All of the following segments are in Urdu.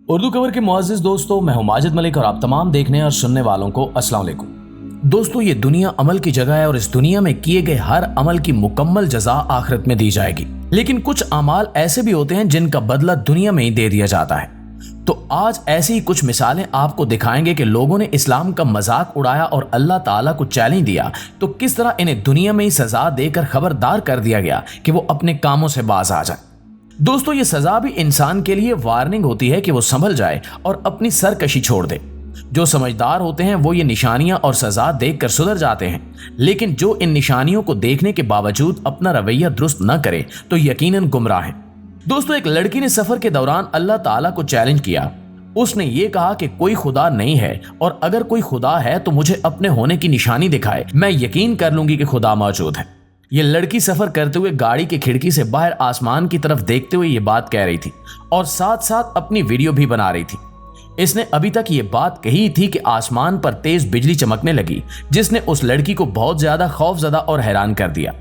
اردو کور کے معزز دوستوں، میں ہوں ماجد ملک اور آپ تمام دیکھنے اور سننے والوں کو السلام علیکم۔ دوستوں، یہ دنیا عمل کی جگہ ہے اور اس دنیا میں کیے گئے ہر عمل کی مکمل جزا آخرت میں دی جائے گی، لیکن کچھ اعمال ایسے بھی ہوتے ہیں جن کا بدلہ دنیا میں ہی دے دیا جاتا ہے۔ تو آج ایسی ہی کچھ مثالیں آپ کو دکھائیں گے کہ لوگوں نے اسلام کا مذاق اڑایا اور اللہ تعالیٰ کو چیلنج دیا تو کس طرح انہیں دنیا میں ہی سزا دے کر خبردار کر دیا گیا کہ وہ اپنے کاموں سے باز آ جائے۔ دوستو، یہ سزا بھی انسان کے لیے وارننگ ہوتی ہے کہ وہ سنبھل جائے اور اپنی سرکشی چھوڑ دے۔ جو سمجھدار ہوتے ہیں وہ یہ نشانیاں اور سزا دیکھ کر سدھر جاتے ہیں، لیکن جو ان نشانیوں کو دیکھنے کے باوجود اپنا رویہ درست نہ کرے تو یقیناً گمراہ ہے۔ دوستو، ایک لڑکی نے سفر کے دوران اللہ تعالیٰ کو چیلنج کیا۔ اس نے یہ کہا کہ کوئی خدا نہیں ہے اور اگر کوئی خدا ہے تو مجھے اپنے ہونے کی نشانی دکھائے، میں یقین کر لوں گی کہ خدا موجود ہے۔ یہ لڑکی سفر کرتے ہوئے گاڑی کی کھڑکی سے باہر آسمان کی طرف دیکھتے ہوئے یہ بات کہہ رہی تھی اور ساتھ ساتھ اپنی ویڈیو بھی بنا رہی تھی۔ اس نے ابھی تک یہ بات کہی تھی کہ آسمان پر تیز بجلی چمکنے لگی، جس نے اس لڑکی کو بہت زیادہ خوف زدہ اور حیران کر دیا،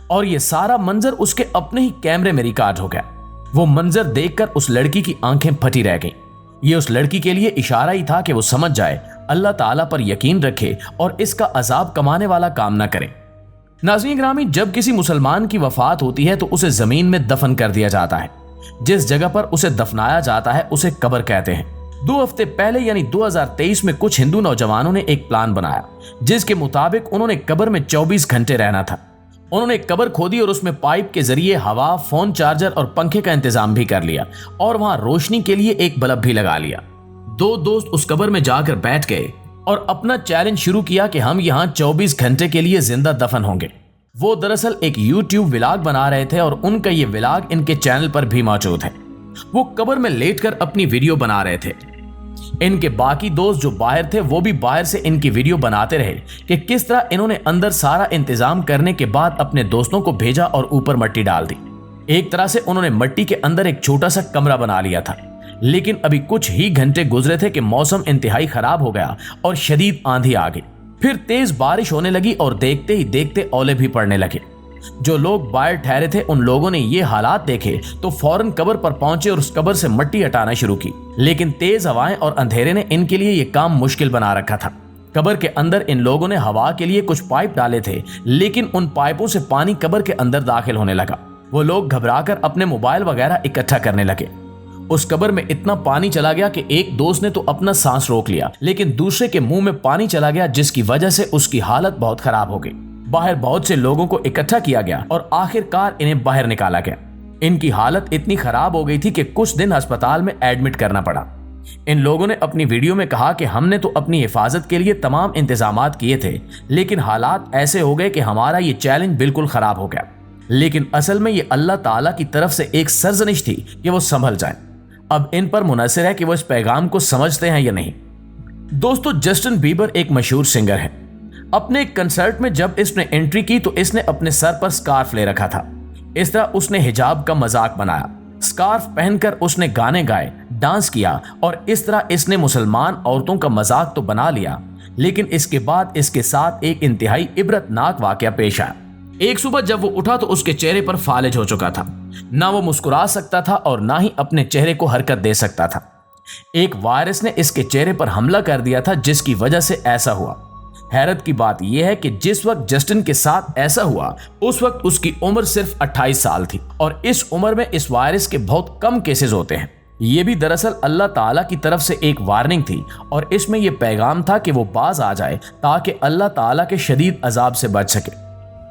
اور یہ سارا منظر اس کے اپنے ہی کیمرے میں ریکارڈ ہو گیا۔ وہ منظر دیکھ کر اس لڑکی کی آنکھیں پھٹی رہ گئیں۔ یہ اس لڑکی کے لیے اشارہ ہی تھا کہ وہ سمجھ جائے، اللہ تعالیٰ پر یقین رکھے اور اس کا عذاب کمانے والا کام نہ کرے۔ ناظرین گرامی، جب کسی مسلمان کی وفات ہوتی ہے تو اسے زمین میں دفن کر دیا جاتا ہے۔ جس جگہ پر اسے دفنایا جاتا ہے اسے قبر کہتے ہیں۔ 2 ہفتے پہلے یعنی 2023 میں کچھ ہندو نوجوانوں نے ایک پلان بنایا جس کے مطابق انہوں نے قبر میں 24 گھنٹے رہنا تھا۔ انہوں نے قبر کھودی اور اس میں پائپ کے ذریعے ہوا، فون چارجر اور پنکھے کا انتظام بھی کر لیا اور وہاں روشنی کے لیے ایک بلب بھی لگا لیا۔ 2 دوست اس قبر میں جا کر بیٹھ گئے اور اپنا چیلنج شروع کیا کہ ہم یہاں 24 گھنٹے کے لیے زندہ دفن ہوں گے۔ وہ دراصل ایک یوٹیوب ولاگ بنا رہے تھے اور ان کا یہ ولاگ ان کے چینل پر بھی موجود ہے۔ وہ قبر میں لیٹ کر اپنی ویڈیو بنا رہے تھے۔ ان کے باقی دوست جو باہر تھے وہ بھی باہر سے ان کی ویڈیو بناتے رہے کہ کس طرح انہوں نے اندر سارا انتظام کرنے کے بعد اپنے دوستوں کو بھیجا اور اوپر مٹی ڈال دی۔ ایک طرح سے انہوں نے مٹی کے اندر ایک چھوٹا سا کمرہ بنا لیا تھا، لیکن ابھی کچھ ہی گھنٹے گزرے تھے کہ موسم انتہائی خراب ہو گیا اور شدید آندھی آ گئی۔ پھر تیز بارش ہونے لگی اور دیکھتے ہی دیکھتے اولے بھی پڑنے لگے۔ جو لوگ باہر ٹھہرے تھے ان لوگوں نے یہ حالات دیکھے تو فوراً قبر پر پہنچے اور اس قبر سے مٹی ہٹانا شروع کی، لیکن تیز ہوائیں اور اندھیرے نے ان کے لیے یہ کام مشکل بنا رکھا تھا۔ قبر کے اندر ان لوگوں نے ہوا کے لیے کچھ پائپ ڈالے تھے، لیکن ان پائپوں سے پانی قبر کے اندر داخل ہونے لگا۔ وہ لوگ گھبرا کر اپنے موبائل وغیرہ اکٹھا کرنے لگے۔ اس قبر میں اتنا پانی چلا گیا کہ ایک دوست نے تو اپنا سانس روک لیا، لیکن دوسرے کے منہ میں پانی چلا گیا جس کی وجہ سے اس کی حالت بہت خراب ہو گئی۔ باہر بہت سے لوگوں کو اکٹھا کیا گیا اور آخر کار انہیں باہر نکالا گیا۔ ان کی حالت اتنی خراب ہو گئی تھی کہ کچھ دن ہسپتال میں ایڈمٹ کرنا پڑا۔ ان لوگوں نے اپنی ویڈیو میں کہا کہ ہم نے تو اپنی حفاظت کے لیے تمام انتظامات کیے تھے، لیکن حالات ایسے ہو گئے کہ ہمارا یہ چیلنج بالکل خراب ہو گیا۔ لیکن اصل میں یہ اللہ تعالیٰ کی طرف سے ایک سرزنش تھی کہ وہ سنبھل جائیں۔ اب ان پر منحصر ہے کہ وہ اس پیغام کو سمجھتے ہیں یا نہیں۔ دوستو، جسٹن بیبر ایک مشہور سنگر ہے۔ اپنے ایک کنسرٹ میں جب اس نے انٹری کی تو اس نے اپنے سر پر سکارف لے رکھا تھا۔ اس طرح اس نے حجاب کا مذاق بنایا، سکارف پہن کر اس نے گانے گائے، ڈانس کیا اور اس طرح اس نے مسلمان عورتوں کا مذاق تو بنا لیا، لیکن اس کے بعد اس کے ساتھ ایک انتہائی عبرتناک واقعہ پیش آیا۔ ایک صبح جب وہ اٹھا تو اس کے چہرے پر فالج ہو چکا تھا۔ نہ وہ مسکرا سکتا تھا اور نہ ہی اپنے چہرے کو حرکت دے سکتا تھا۔ ایک وائرس نے اس کے چہرے پر حملہ کر دیا تھا جس کی وجہ سے ایسا ہوا۔ حیرت کی بات یہ ہے کہ جس وقت جسٹن کے ساتھ ایسا ہوا اس وقت اس کی عمر صرف 28 سال تھی، اور اس عمر میں اس وائرس کے بہت کم کیسز ہوتے ہیں۔ یہ بھی دراصل اللہ تعالیٰ کی طرف سے ایک وارننگ تھی اور اس میں یہ پیغام تھا کہ وہ باز آ جائے تاکہ اللہ تعالیٰ کے شدید عذاب سے بچ سکے۔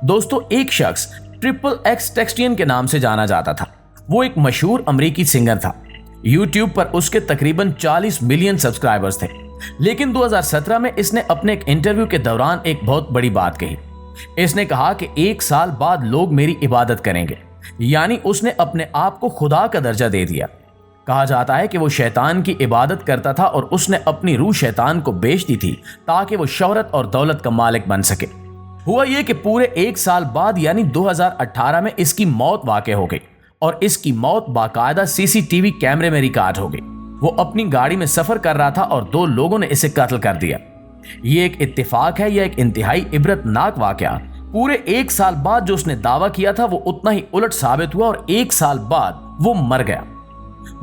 دوستو، ایک شخص ٹرپل ایکس ٹیکسٹین کے نام سے جانا جاتا تھا۔ وہ ایک مشہور امریکی سنگر تھا۔ یوٹیوب پر اس کے تقریباً 40 ملین سبسکرائبرز تھے، لیکن 2017 میں اس نے اپنے ایک انٹرویو کے دوران ایک بہت بڑی بات کہی۔ اس نے کہا کہ 1 سال بعد لوگ میری عبادت کریں گے، یعنی اس نے اپنے آپ کو خدا کا درجہ دے دیا۔ کہا جاتا ہے کہ وہ شیطان کی عبادت کرتا تھا اور اس نے اپنی روح شیطان کو بیچ دی تھی تاکہ وہ شہرت اور دولت کا مالک بن سکے۔ ہوا یہ کہ پورے 1 سال بعد یعنی 2018 میں اس کی موت واقع ہو گئی، اور اس کی موت باقاعدہ CCTV کیمرے میں ریکارڈ ہو گئی۔ وہ اپنی گاڑی میں سفر کر رہا تھا اور 2 لوگوں نے اسے قتل کر دیا۔ یہ ایک اتفاق ہے یا ایک انتہائی عبرتناک واقعہ؟ پورے 1 سال بعد جو اس نے دعویٰ کیا تھا وہ اتنا ہی الٹ ثابت ہوا اور 1 سال بعد وہ مر گیا۔